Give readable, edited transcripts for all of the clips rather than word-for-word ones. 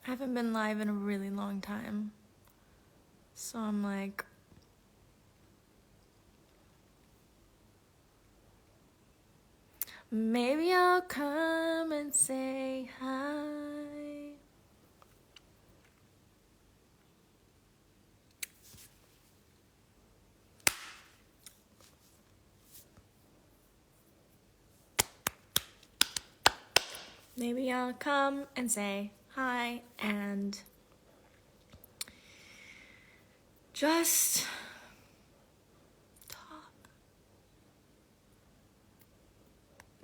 I haven't been live in a really long time. So I'm like, maybe I'll come and say hi. Maybe I'll come and say hi and just talk.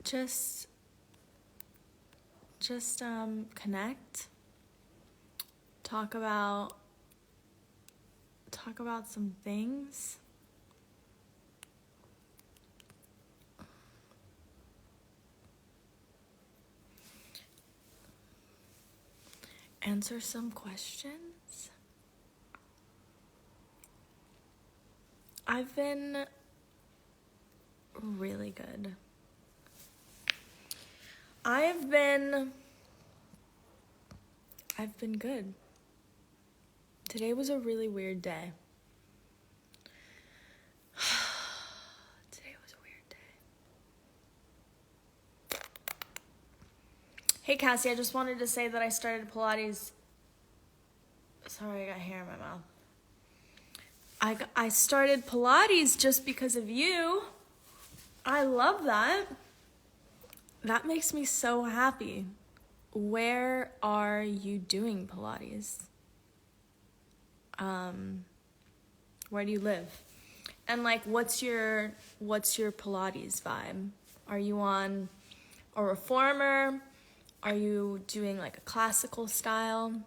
Just connect. Talk about some things. Answer some questions. I've been really good. I've been good. Today was a really weird day. Today was a weird day. Hey Cassie, I just wanted to say that I started Pilates. Sorry, I got hair in my mouth. I started Pilates just because of you. I love that. That makes me so happy. Where are you doing Pilates? Where do you live? And like, what's your Pilates vibe? Are you on a reformer? Are you doing like a classical style?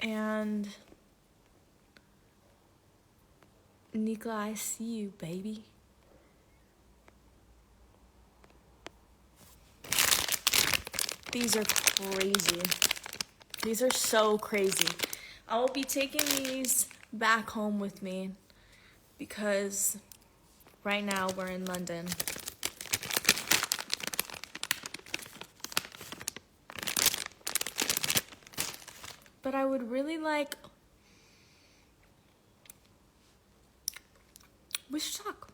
And Nika, I see you, baby. These are crazy. These are so crazy. I will be taking these back home with me because right now we're in London. But I would really like... We should talk.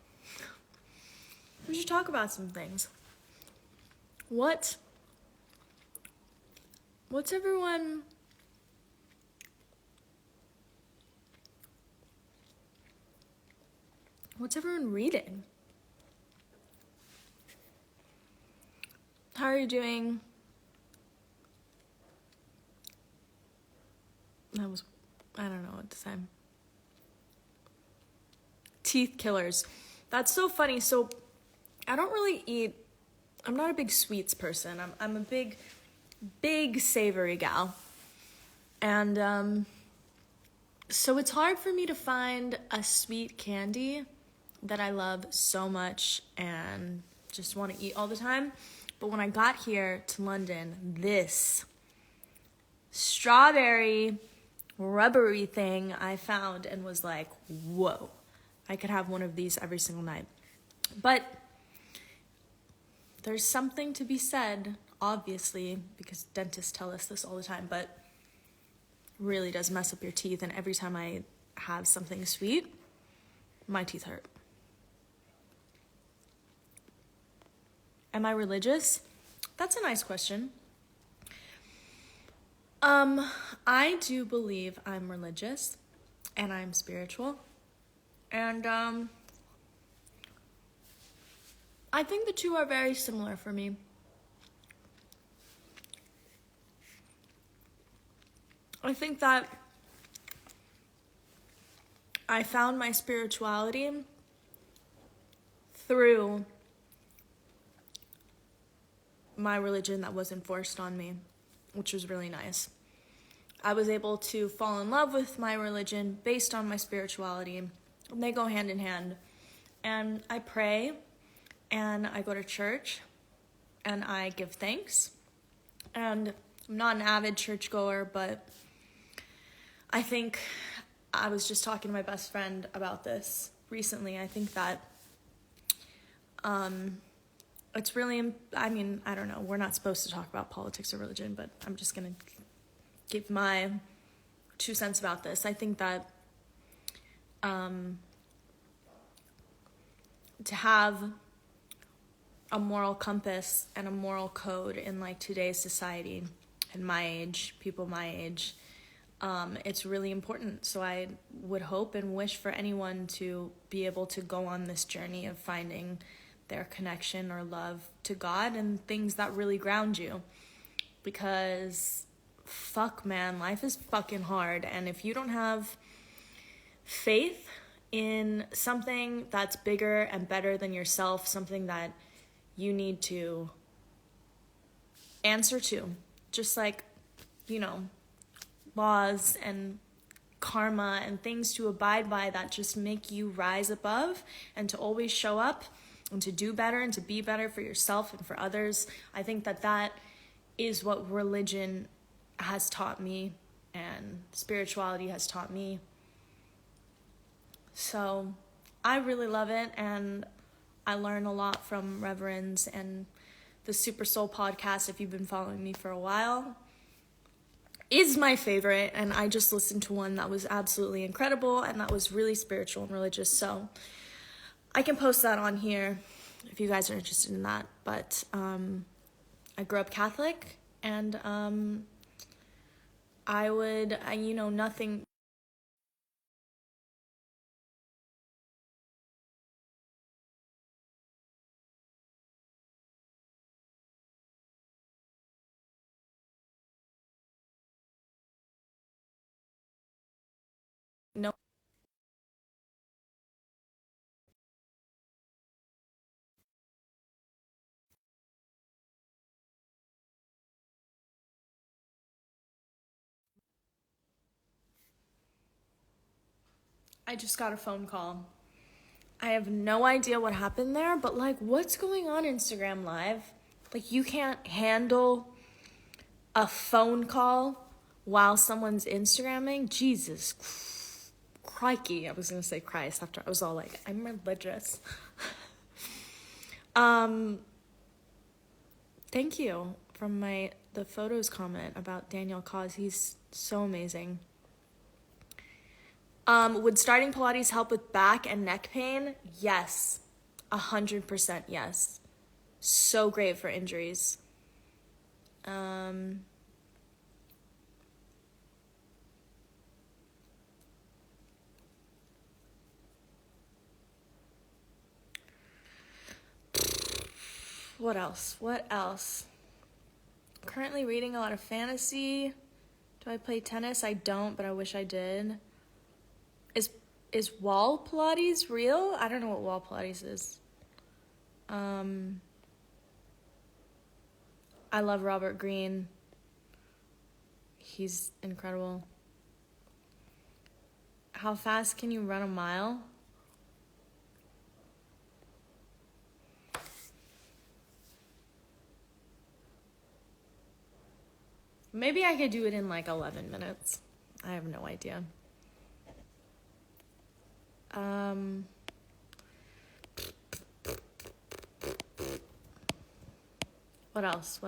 We should talk about some things. What's everyone... What's everyone reading? How are you doing? I don't know what to say. Teeth killers. That's so funny. So I don't really eat, I'm not a big sweets person. I'm a big savory gal. And so it's hard for me to find a sweet candy that I love so much and just want to eat all the time. But when I got here to London, this strawberry rubbery thing I found and was like, whoa, I could have one of these every single night. But there's something to be said, obviously, because dentists tell us this all the time, but really does mess up your teeth. And every time I have something sweet, my teeth hurt. Am I religious? That's a nice question. I do believe I'm religious and I'm spiritual. And I think the two are very similar for me. I think that I found my spirituality through my religion that wasn't forced on me, which was really nice. I was able to fall in love with my religion based on my spirituality, and they go hand in hand. And I pray, and I go to church, and I give thanks. And I'm not an avid churchgoer, but I think I was just talking to my best friend about this recently. I think that it's really, I mean, I don't know, we're not supposed to talk about politics or religion, but I'm just going to give my 2 cents about this. I think that to have a moral compass and a moral code in like today's society and my age, people my age, it's really important. So I would hope and wish for anyone to be able to go on this journey of finding their connection or love to God and things that really ground you. Because fuck, man, life is fucking hard. And if you don't have faith in something that's bigger and better than yourself, something that you need to answer to, just like, you know, laws and karma and things to abide by that just make you rise above and to always show up and to do better and to be better for yourself and for others. I think that that is what religion has taught me and spirituality has taught me. So I really love it, and I learn a lot from Reverends and the Super Soul podcast, if you've been following me for a while, is my favorite, and I just listened to one that was absolutely incredible and that was really spiritual and religious. So I can post that on here if you guys are interested in that. But I grew up Catholic, and nothing. No, I just got a phone call. I have no idea what happened there, but like, what's going on Instagram Live? Like, you can't handle a phone call while someone's Instagramming? Jesus crikey. I was going to say Christ after I was all like, I'm religious. Thank you from the photos comment about Daniel Cause. He's so amazing. Would starting Pilates help with back and neck pain? Yes. 100% yes. So great for injuries. What else? Currently reading a lot of fantasy. Do I play tennis? I don't, but I wish I did. Is wall Pilates real? I don't know what wall Pilates is. I love Robert Greene. He's incredible. How fast can you run a mile? Maybe I could do it in like 11 minutes. I have no idea. What else?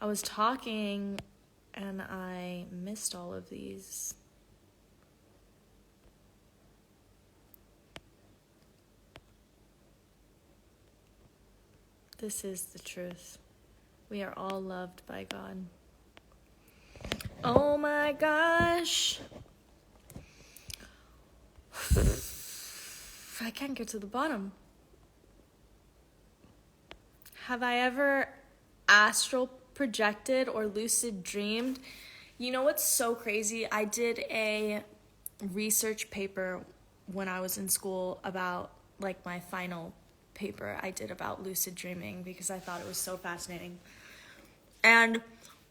I was talking and I missed all of these. This is the truth. We are all loved by God. Oh my gosh. I can't get to the bottom. Have I ever astral projected or lucid dreamed? You know what's so crazy? I did a research paper when I was in school about like my final paper I did about lucid dreaming because I thought it was so fascinating. And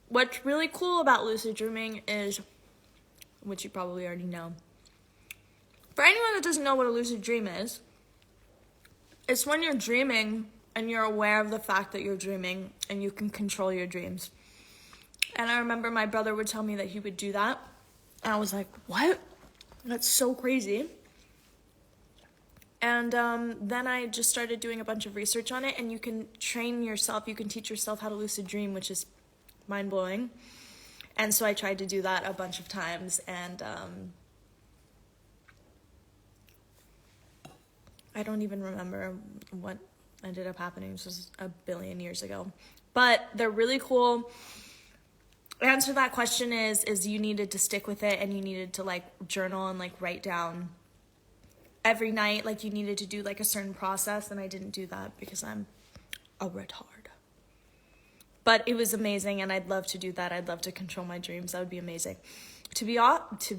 what's really cool about lucid dreaming is, which you probably already know, for anyone that doesn't know what a lucid dream is, it's when you're dreaming and you're aware of the fact that you're dreaming and you can control your dreams. And I remember my brother would tell me that he would do that. And I was like, what? That's so crazy. And then I just started doing a bunch of research on it, and you can train yourself, you can teach yourself how to lucid dream, which is mind-blowing. And so I tried to do that a bunch of times, and I don't even remember what ended up happening. This was a billion years ago. But they're really cool. The answer to that question is you needed to stick with it, and you needed to like journal and like write down every night, like you needed to do like a certain process, and I didn't do that because I'm a retard. But it was amazing, and I'd love to do that. I'd love to control my dreams. That would be amazing. To be honest,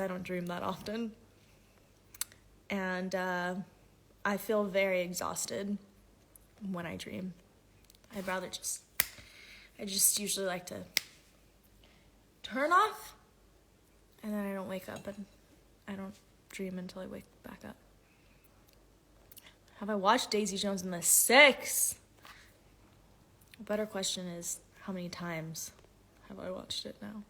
I don't dream that often. And I feel very exhausted when I dream. I just usually like to turn off, and then I don't wake up, and I don't dream until I wake back up. Have I watched Daisy Jones and the Six? A better question is, how many times have I watched it now?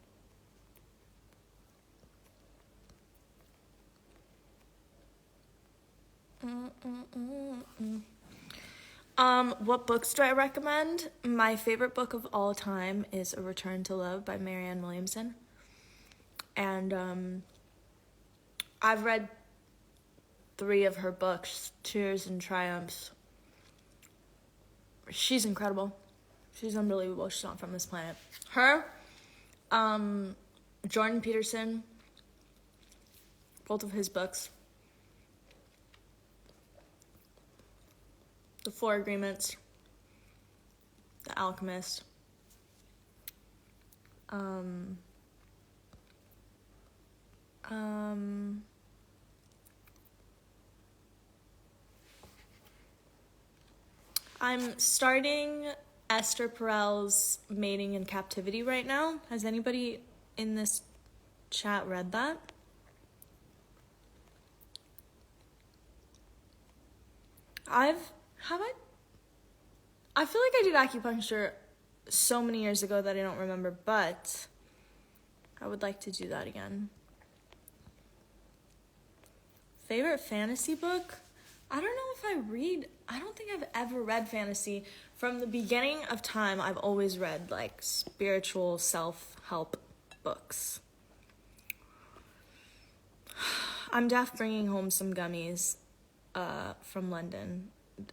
What books do I recommend? My favorite book of all time is A Return to Love by Marianne Williamson. And I've read 3 of her books, Tears and Triumphs. She's incredible. She's unbelievable. She's not from this planet. Her, Jordan Peterson, both of his books. The 4 Agreements, The Alchemist, I'm starting Esther Perel's Mating in Captivity right now. Has anybody in this chat read that? I feel like I did acupuncture so many years ago that I don't remember, but I would like to do that again. Favorite fantasy book? I don't know if I don't think I've ever read fantasy. From the beginning of time, I've always read like spiritual self-help books. I'm bringing home some gummies from London.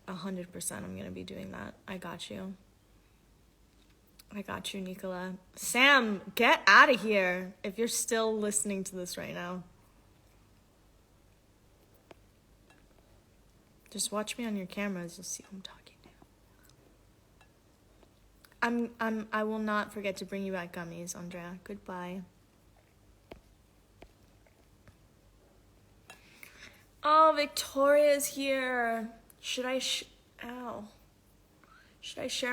100% I'm gonna be doing that. I got you, Nicola. Sam, get out of here if you're still listening to this right now. Just watch me on your cameras, you'll see who I'm talking to. I will not forget to bring you back gummies, Andrea. Goodbye. Oh, Victoria's here. Should I share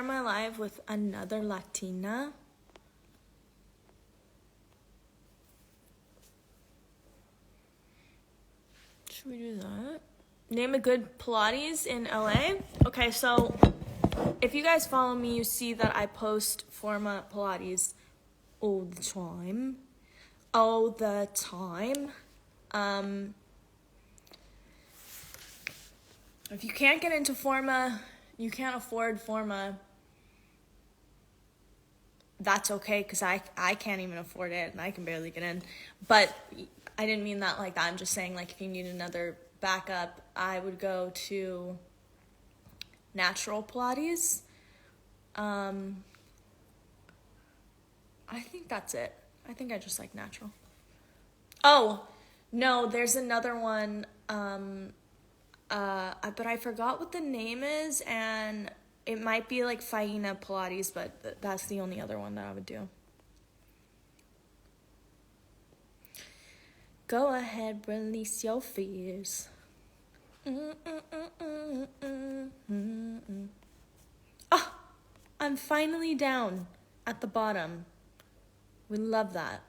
my live with another Latina? Should we do that? Name a good Pilates in LA? Okay, so if you guys follow me, you see that I post Forma Pilates all the time. If you can't get into Forma, you can't afford Forma, that's okay, because I can't even afford it, and I can barely get in. But I didn't mean that like that. I'm just saying, like, if you need another backup, I would go to Natural Pilates. I think that's it. I think I just like natural. Oh, no, there's another one, but I forgot what the name is, and it might be like Faina Pilates, but that's the only other one that I would do. Go ahead, release your fears. Oh, I'm finally down at the bottom. We love that.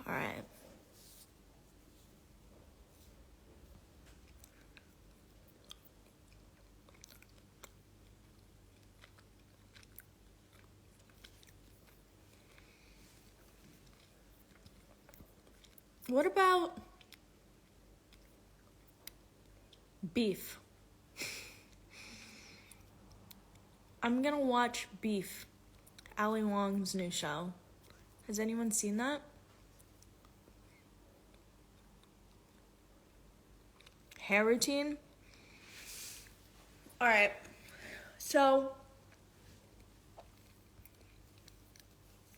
All right. What about Beef? I'm gonna watch Beef, Ali Wong's new show. Has anyone seen that? Hair routine? Alright, so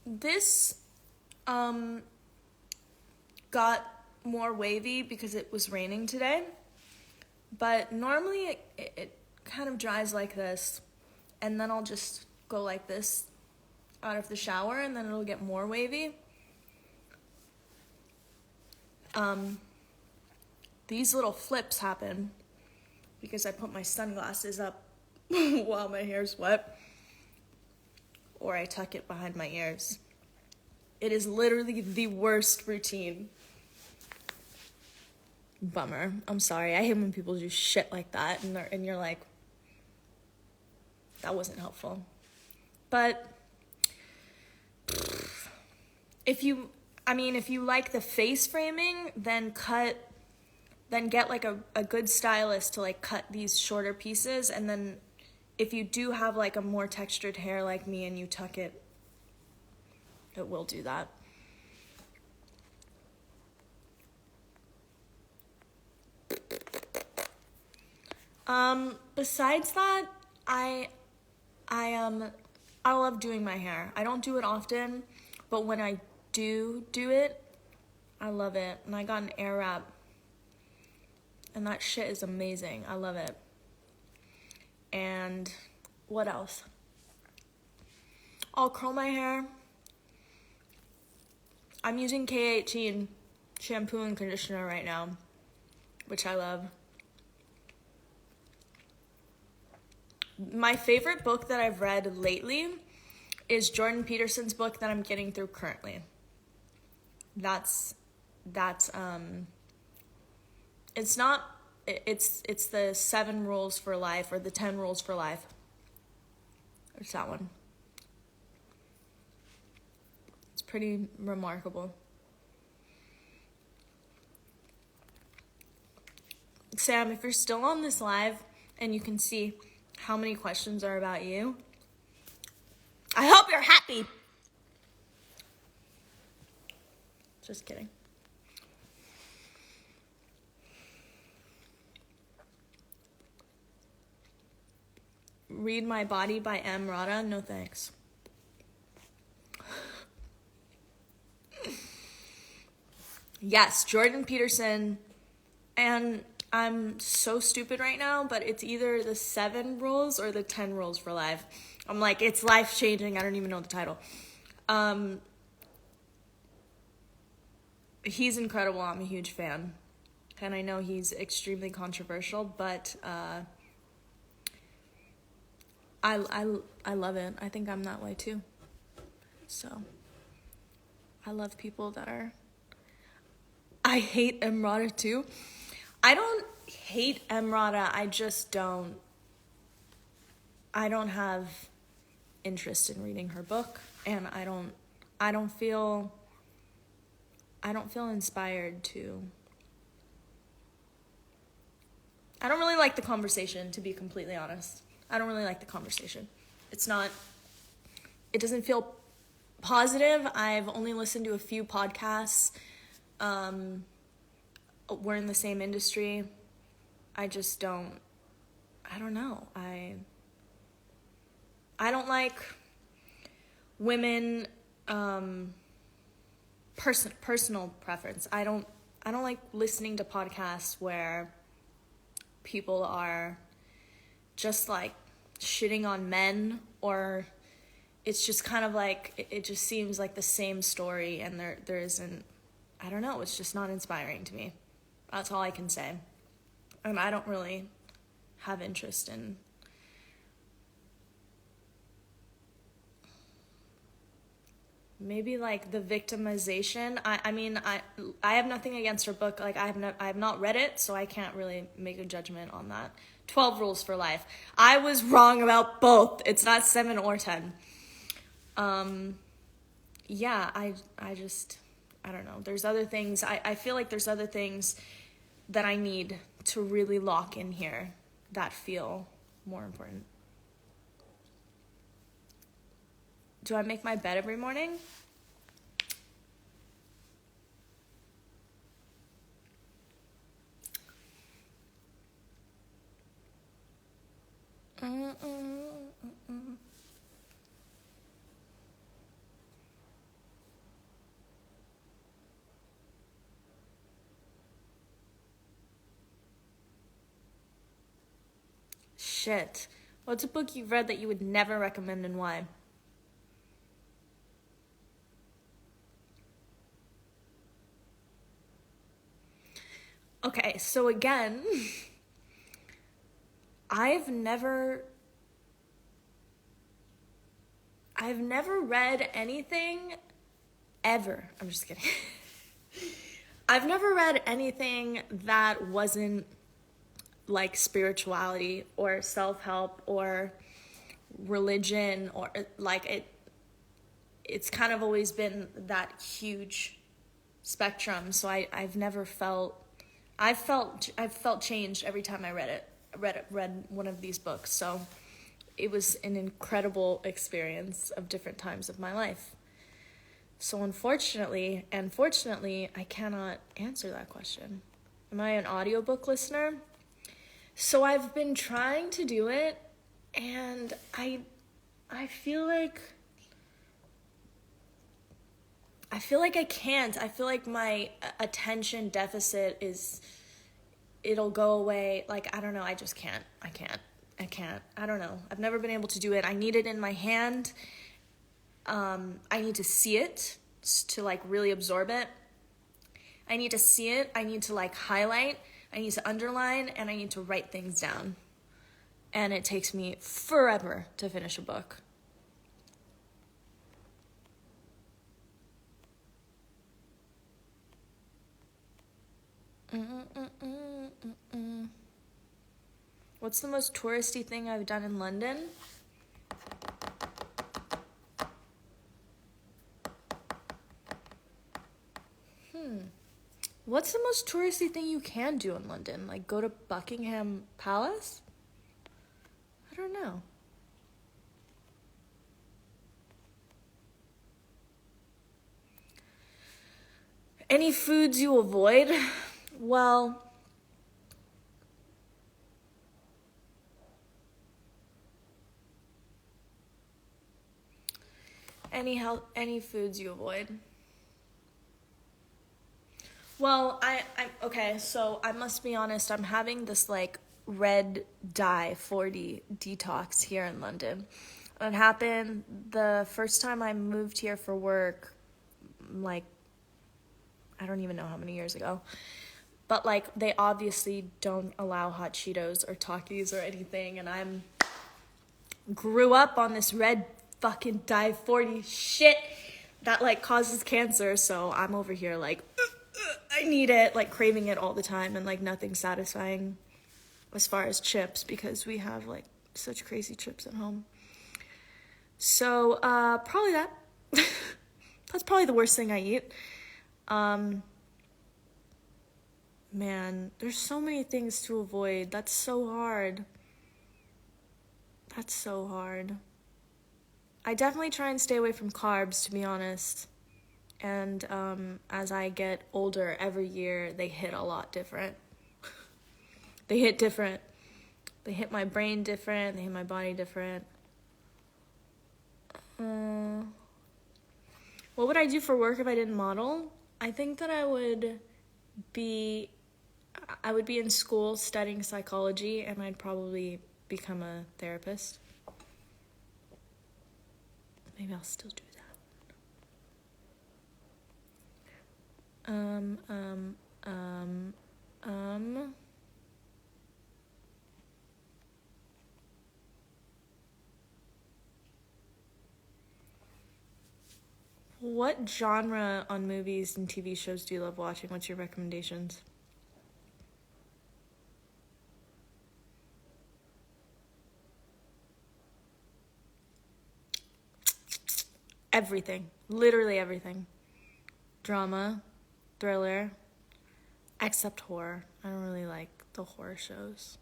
this got more wavy because it was raining today, but normally it kind of dries like this, and then I'll just go like this out of the shower, and then it'll get more wavy. These little flips happen because I put my sunglasses up while my hair's wet, or I tuck it behind my ears. It is literally the worst routine. Bummer. I'm sorry. I hate when people do shit like that and you're like, that wasn't helpful. But if you like the face framing, then get like a good stylist to like cut these shorter pieces, and then if you do have like a more textured hair like me and you tuck it, it will do that. Besides that, I love doing my hair. I don't do it often, but when I do it, I love it. And I got an air wrap, and that shit is amazing. I love it. And what else? I'll curl my hair. I'm using K18 shampoo and conditioner right now, which I love. My favorite book that I've read lately is Jordan Peterson's book that I'm getting through currently. It's the 7 rules for life, or the 10 rules for life. It's that one. It's pretty remarkable. Sam, if you're still on this live and you can see how many questions are about you, I hope you're happy. Just kidding. Read My Body by M. Rada? No thanks. Yes, Jordan Peterson, and I'm so stupid right now, but it's either the 7 rules or the 10 rules for life. I'm like, it's life-changing. I don't even know the title. He's incredible. I'm a huge fan. And I know he's extremely controversial, but I love it. I think I'm that way too. So I love people that are... I hate Emrata too. I don't hate Emrata. I just don't have interest in reading her book, and I don't feel inspired to. I don't really like the conversation, to be completely honest. I don't really like the conversation. It doesn't feel positive. I've only listened to a few podcasts. We're in the same industry. I don't know. I don't like women, personal preference. I don't like listening to podcasts where people are just like shitting on men, or it's just kind of like, it just seems like the same story, and there isn't, I don't know, it's just not inspiring to me. That's all I can say. And I don't really have interest in maybe like the victimization. I have nothing against her book. Like I have not read it, so I can't really make a judgment on that. 12 Rules for Life. I was wrong about both. It's not 7 or 10. Yeah, I just, I don't know. There's other things. I feel like there's other things that I need to really lock in here that feel more important. Do I make my bed every morning? Shit. What's a book you've read that you would never recommend and why? Okay, so again, I've never read anything ever. I'm just kidding. I've never read anything that wasn't like spirituality or self-help or religion, or like it's kind of always been that huge spectrum. So I've felt change every time I read one of these books. So it was an incredible experience of different times of my life. So unfortunately and fortunately, I cannot answer that question. Am I an audiobook listener? So I've been trying to do it, and I feel like I can't. I feel like my attention deficit it'll go away. Like, I don't know. I just can't. I can't. I don't know. I've never been able to do it. I need it in my hand. I need to see it to like really absorb it. I need to see it. I need to like highlight. I need to underline, and I need to write things down. And it takes me forever to finish a book. What's the most touristy thing I've done in London? What's the most touristy thing you can do in London? Like go to Buckingham Palace? I don't know. Any foods you avoid? Well, any foods you avoid? Well, okay, so I must be honest, I'm having this like red dye 40 detox here in London. It happened the first time I moved here for work, like, I don't even know how many years ago. But like, they obviously don't allow hot Cheetos or Takis or anything, and grew up on this red fucking dye 40 shit that like causes cancer, so I'm over here like, I need it, like craving it all the time, and like nothing satisfying as far as chips, because we have like such crazy chips at home. So probably that. That's probably the worst thing I eat. Man, there's so many things to avoid. That's so hard. I definitely try and stay away from carbs, to be honest. And as I get older, every year they hit a lot different. They hit different. They hit my brain different. They hit my body different. What would I do for work if I didn't model? I think that I would be in school studying psychology, and I'd probably become a therapist. Maybe I'll still do that. What genre on movies and TV shows do you love watching? What's your recommendations? Everything. Literally everything. drama, thriller, except horror. I don't really like the horror shows.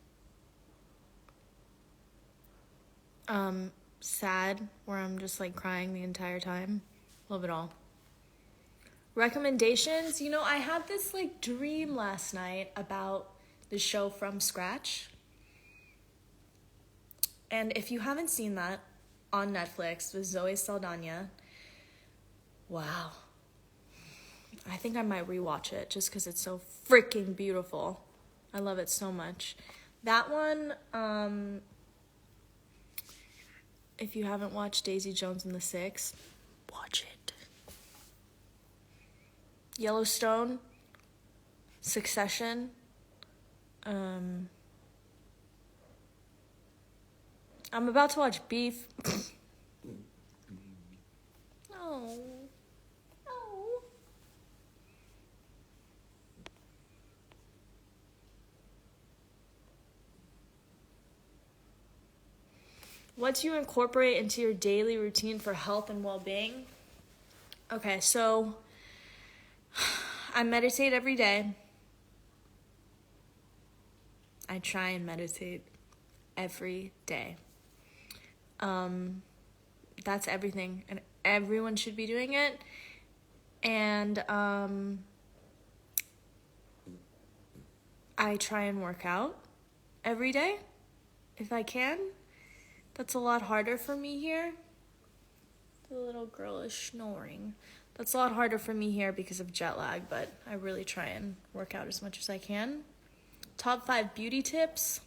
Sad, where I'm just like crying the entire time. Love it all. Recommendations, I had this like dream last night about the show From Scratch. And if you haven't seen that, on Netflix with Zoe Saldana, wow. I think I might rewatch it just because it's so freaking beautiful. I love it so much. That one, if you haven't watched Daisy Jones and the Six, watch it. Yellowstone, Succession, I'm about to watch Beef. Oh. What do you incorporate into your daily routine for health and well-being? Okay, so I meditate every day. I try and meditate every day. That's everything, and everyone should be doing it. And I try and work out every day if I can. That's a lot harder for me here. The little girl is snoring. That's a lot harder for me here because of jet lag, but I really try and work out as much as I can. Top 5 beauty tips.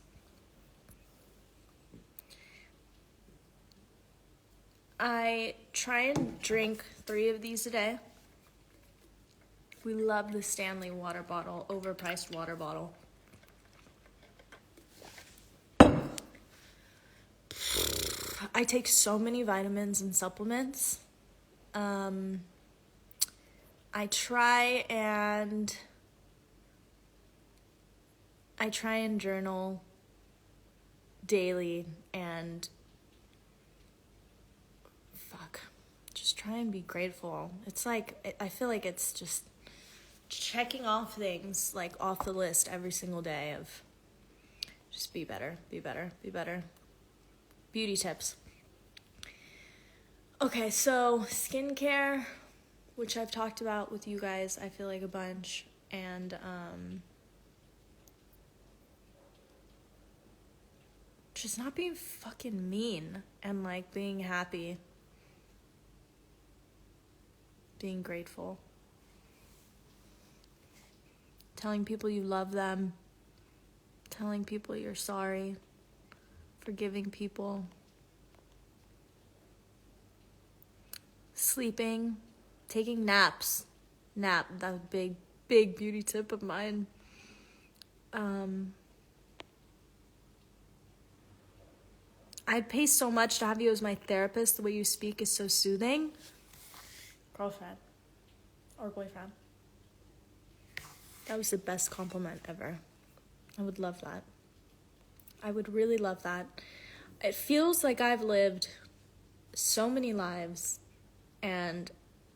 I try and drink 3 of these a day. We love the Stanley water bottle, overpriced water bottle. I take so many vitamins and supplements. I try and journal daily and just try and be grateful. It's like, I feel like it's just checking off things like off the list every single day of just be better, be better, be better. Beauty tips. Okay, so skincare, which I've talked about with you guys, I feel like a bunch, and just not being fucking mean and like being happy, being grateful, telling people you love them, telling people you're sorry, forgiving people, sleeping, taking naps. That's a big beauty tip of mine. I'd pay so much to have you as my therapist. The way you speak is so soothing. Girlfriend or boyfriend. That was the best compliment ever. I would love that. I would really love that. It feels like I've lived so many lives, and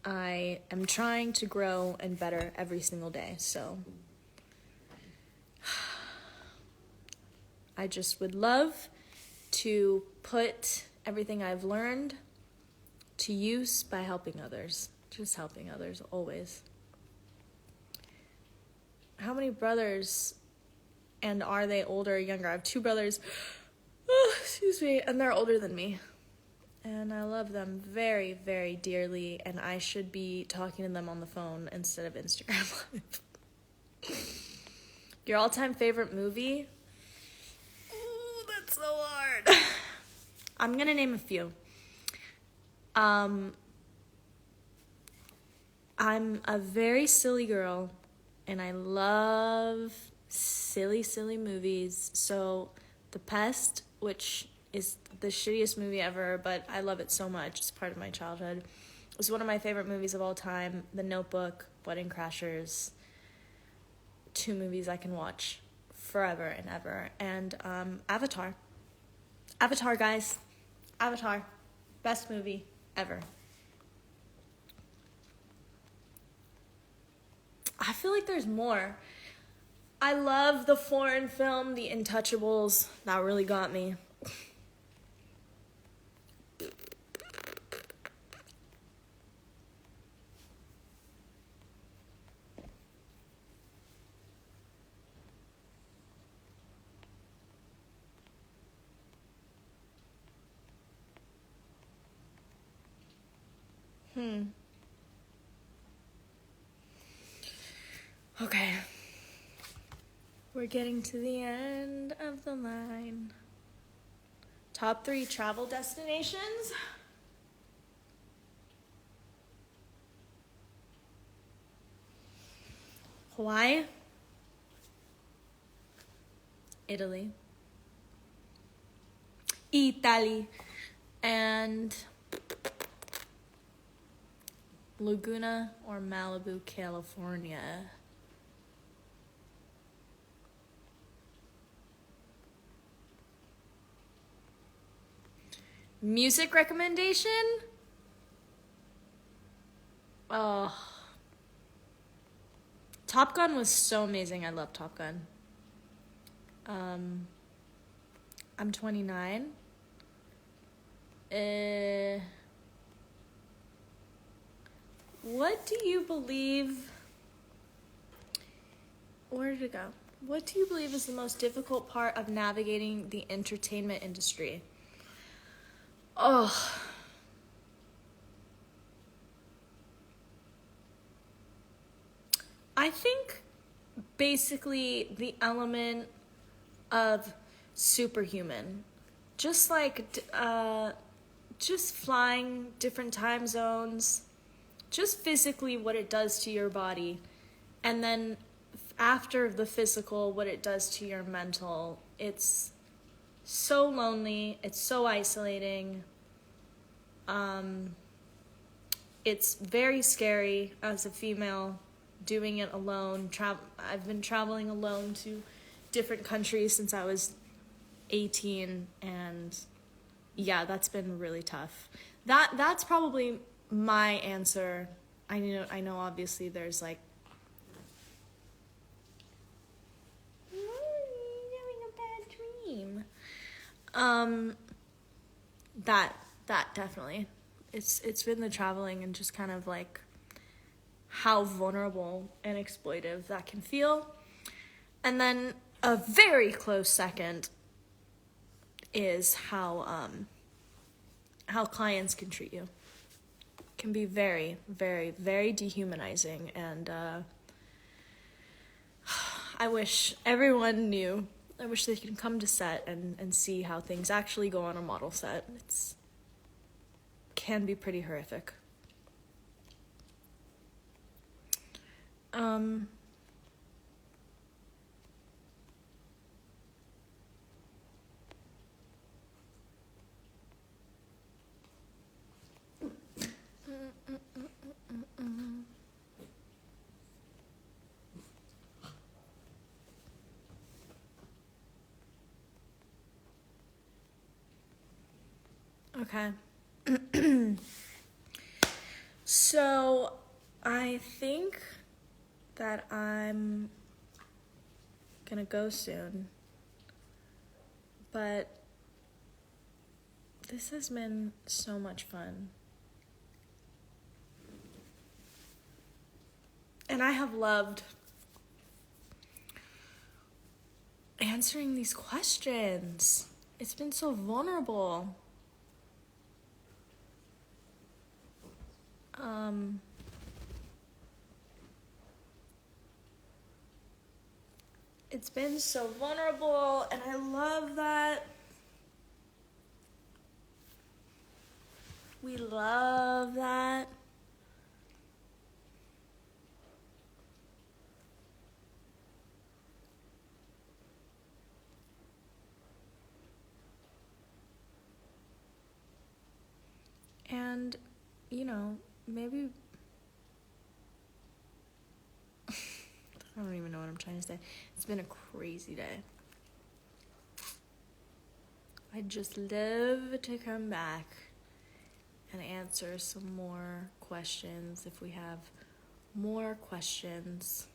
I am trying to grow and better every single day. So I just would love to put everything I've learned to use by helping others. Just helping others, always. How many brothers, and are they older or younger? I have 2 brothers, excuse me, and they're older than me. And I love them very, very dearly, and I should be talking to them on the phone instead of Instagram Live. Your all-time favorite movie? Ooh, that's so hard. I'm gonna name a few. I'm a very silly girl, and I love silly movies. So The Pest, which is the shittiest movie ever, but I love it so much. It's part of my childhood. It's one of my favorite movies of all time. The Notebook, Wedding Crashers. 2 movies I can watch forever and ever. And Avatar. Avatar, guys. Avatar. Best movie ever. I feel like there's more. I love the foreign film, The Untouchables. That really got me. Okay. We're getting to the end of the line. Top 3 travel destinations. Hawaii. Italy. Italy. And Laguna or Malibu, California. Music recommendation? Oh. Top Gun was so amazing. I love Top Gun. I'm 29. What do you believe... Where did it go? What do you believe is the most difficult part of navigating the entertainment industry? Oh. I think basically the element of superhuman. Just like, just flying different time zones, just physically what it does to your body. And then after the physical, what it does to your mental. It's so lonely. It's so isolating. It's very scary as a female doing it alone. I've been traveling alone to different countries since I was 18, and yeah, that's been really tough. That's probably my answer. I know obviously there's like having a bad dream. That definitely. It's been the traveling and just kind of like how vulnerable and exploitive that can feel. And then a very close second is how clients can treat you. It can be very, very, very dehumanizing, and I wish everyone knew. I wish they could come to set and see how things actually go on a model set. It's can be pretty horrific. Okay. So, I think that I'm gonna go soon. But this has been so much fun. And I have loved answering these questions. It's been so vulnerable. It's been so vulnerable, and I love that. We love that. And, maybe... I don't even know what I'm trying to say. It's been a crazy day. I'd just love to come back and answer some more questions if we have more questions.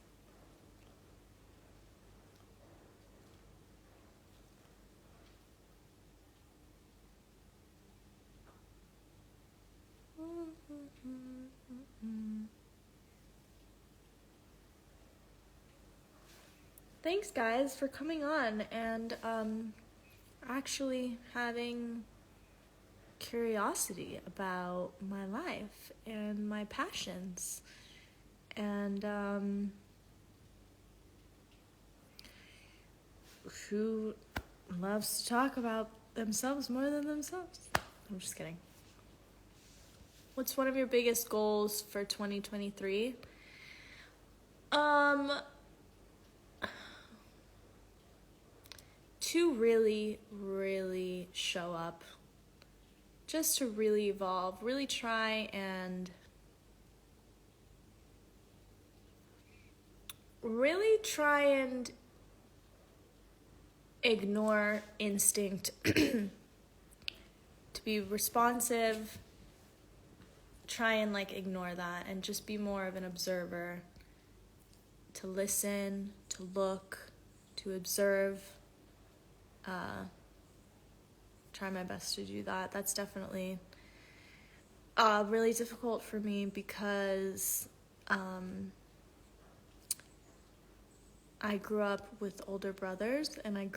Thanks, guys, for coming on and actually having curiosity about my life and my passions. And who loves to talk about themselves more than themselves? I'm just kidding. What's one of your biggest goals for 2023? To really, really show up. Just to really evolve. Really try and ignore instinct. To be responsive. Try and ignore that and just be more of an observer. To listen, to look, to observe. Try my best to do that. That's definitely really difficult for me because I grew up with older brothers and I'm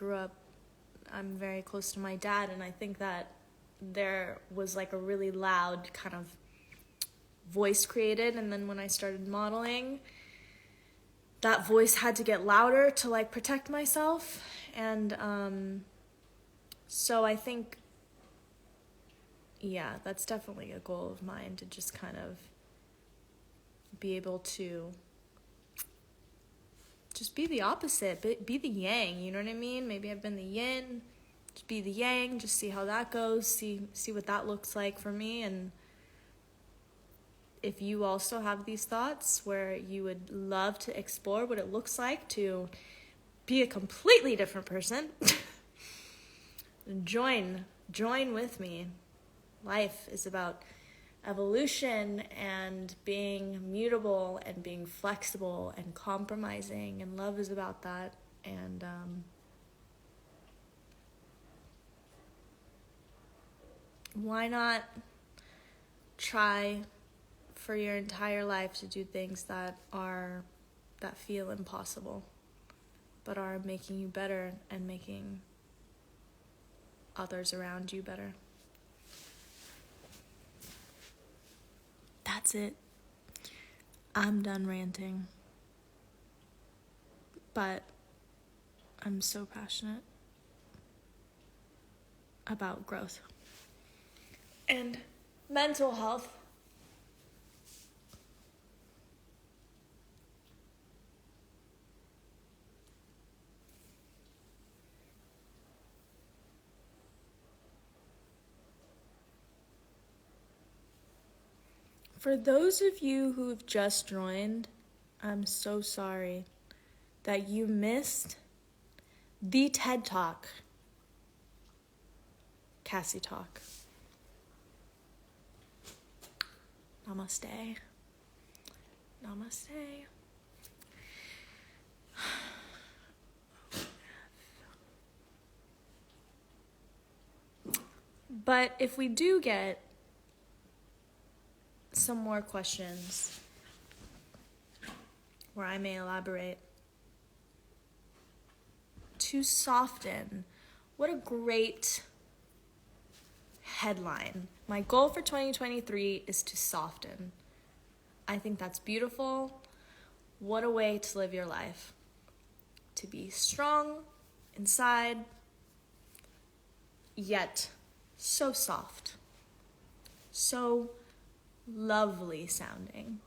very close to my dad, and I think that there was a really loud kind of voice created, and then when I started modeling, that voice had to get louder to protect myself. And so I think, yeah, that's definitely a goal of mine, to just kind of be able to just be the opposite, be the yang, you know what I mean? Maybe I've been the yin, just be the yang, just see how that goes, see what that looks like for me. And if you also have these thoughts where you would love to explore what it looks like to be a completely different person, join with me. Life is about evolution and being mutable and being flexible and compromising, and love is about that. And why not try for your entire life to do things that feel impossible, but are making you better and making others around you better. That's it. I'm done ranting. But I'm so passionate about growth and mental health. For those of you who have just joined, I'm so sorry that you missed the TED Talk, Cassie Talk. Namaste. Namaste. But if we do get some more questions where I may elaborate, to soften, what a great headline. My goal for 2023 is to soften. I think that's beautiful. What a way to live your life. To be strong inside, yet so soft. So lovely sounding.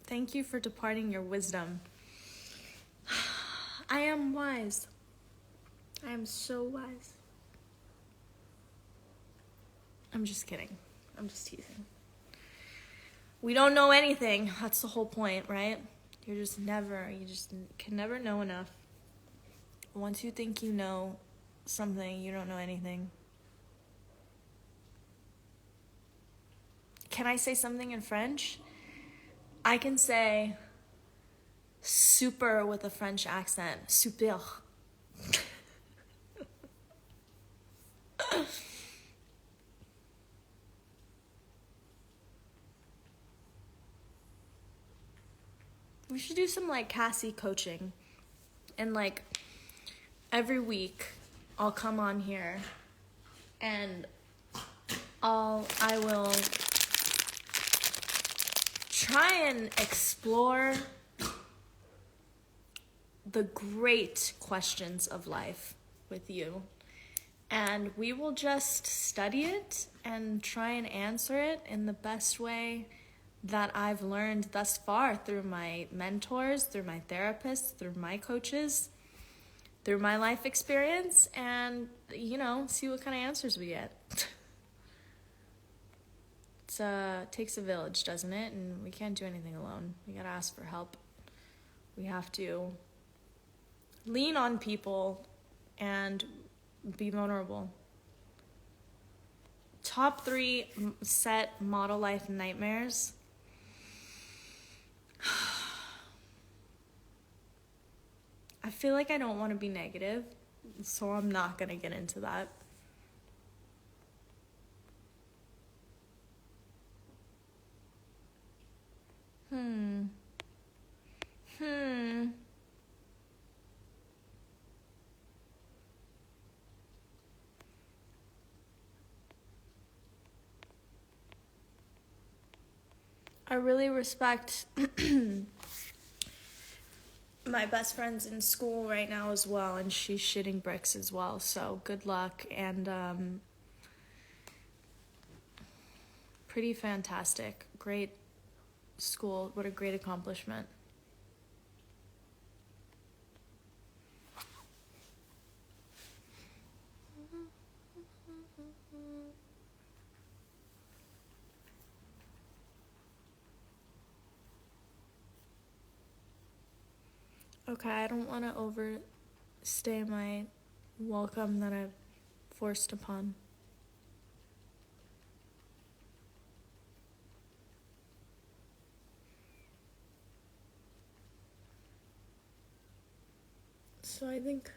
Thank you for departing your wisdom. I am wise. I am so wise. I'm just kidding. I'm just teasing. We don't know anything. That's the whole point, right? You just can never know enough. Once you think you know something, you don't know anything. Can I say something in French? I can say super with a French accent. Super. We should do some like Cassie coaching. And like every week I'll come on here and I will try and explore the great questions of life with you. And we will just study it and try and answer it in the best way that I've learned thus far through my mentors, through my therapists, through my coaches, through my life experience, and, see what kind of answers we get. It takes a village, doesn't it? And we can't do anything alone. We gotta ask for help. We have to lean on people and be vulnerable. Top 3 set model life nightmares. I feel like I don't want to be negative, so I'm not going to get into that. I really respect my best friend's in school right now as well, and she's shitting bricks as well, so good luck, and pretty fantastic. Great school. What a great accomplishment. Okay, I don't want to overstay my welcome that I've forced upon. So I think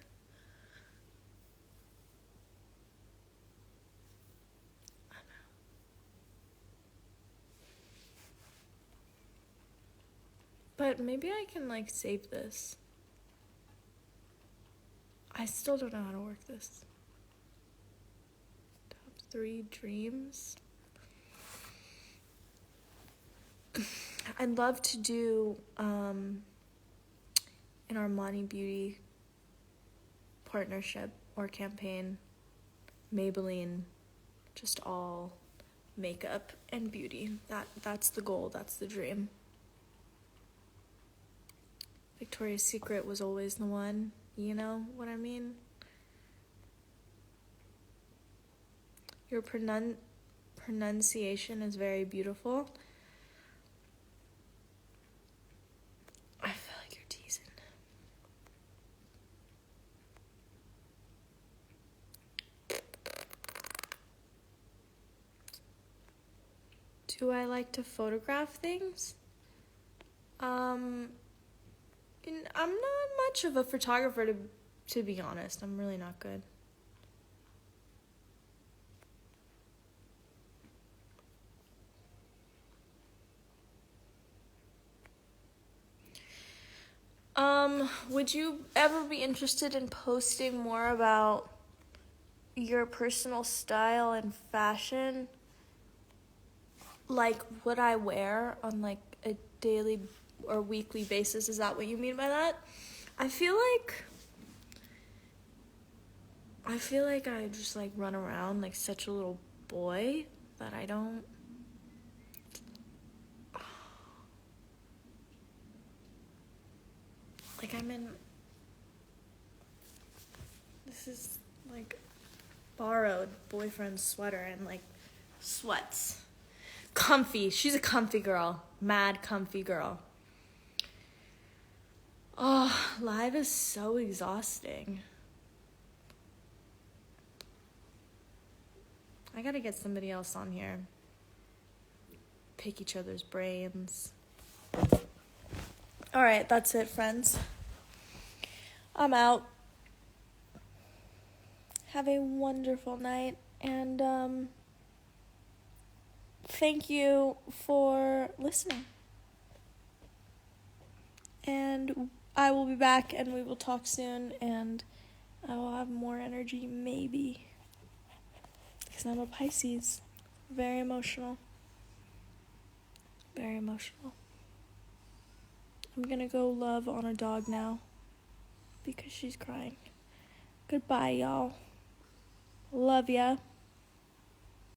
but maybe I can save this. I still don't know how to work this. Top 3 dreams. I'd love to do an Armani Beauty partnership or campaign. Maybelline, just all makeup and beauty. That's the goal, that's the dream. Victoria's Secret was always the one, you know what I mean? Your pronunciation is very beautiful. I feel like you're teasing. Do I like to photograph things? I'm not much of a photographer, to be honest. I'm really not good. Would you ever be interested in posting more about your personal style and fashion? Like what I wear on a daily or weekly basis? Is that what you mean by that? I feel like I just run around like such a little boy that I don't. This is borrowed boyfriend's sweater and sweats. Comfy. She's a comfy girl. Mad comfy girl. Oh, live is so exhausting. I gotta get somebody else on here. Pick each other's brains. All right, that's it, friends. I'm out. Have a wonderful night, and thank you for listening. And I will be back, and we will talk soon, and I will have more energy, maybe, because I'm a Pisces. Very emotional. Very emotional. I'm gonna go love on a dog now because she's crying. Goodbye, y'all. Love ya.